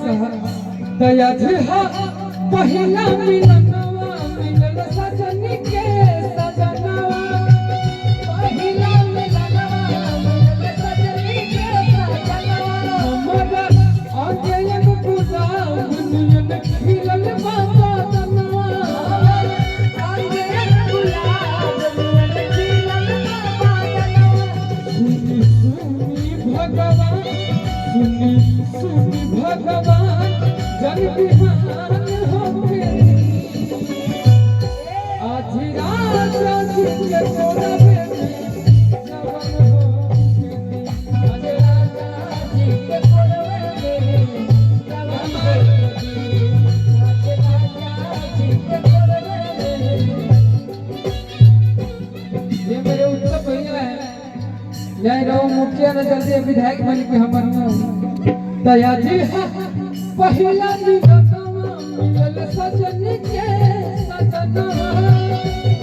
दया झा पहिला मिलनवा मिलन सजनी के सजनवा पहिला मिलनवा मिलन सजनी के सजनवा हमरा अजयन गुलाब दुनियन खिलल बाबा दनवा अजयन गुलाब दुनियन खिलल बाबा दनवा सुनी सुनी भगवान सुनी सुनी भगवान जन बिहान होके आज राजा जी के कोरबे में जवन होके आज राजा जी के कोरबे में जवन होके आज राजा जी के कोरबे में। ये मेरे उत्तर भैया है जय रहो मुखिया न जल्दी विधायक बन के हमर दया जी पहिला मिलनवा मिलल सजनी के सजनवा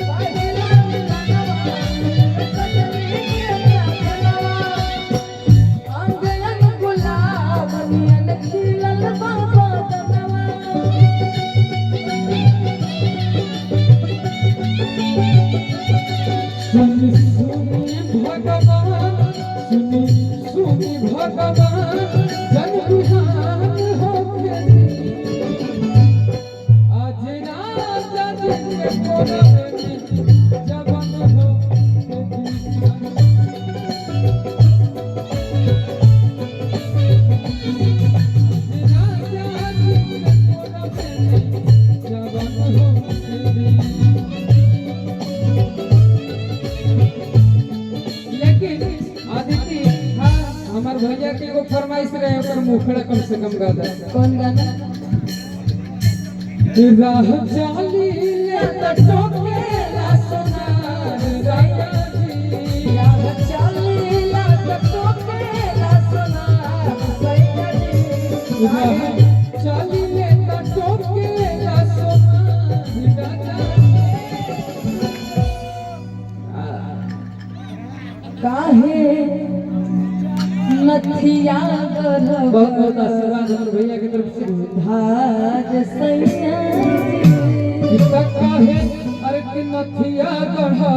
पहिला मिलनवा मिलल सजनी के सजनवा अंगन गुलाब नियन खिलल बाबा दनवा सुनी सुनी भगवान सुनी सुनी भगवान जन बिहान हमार भैया के एगो फरमाइश रहे ओकर मुखड़ा कम से कम गा दे। कौन गाना? राह चाली ले टोके ला सोनार राजा जी राह चाली ले टोके ला सोनार राजा जी राह चाली ले टोके ला सोनार राजा काहे नथिया बहुत बहुत आशीर्वाद हमर भैया की तरफ से धाज सैया काहे अरे नथिया गढ़वा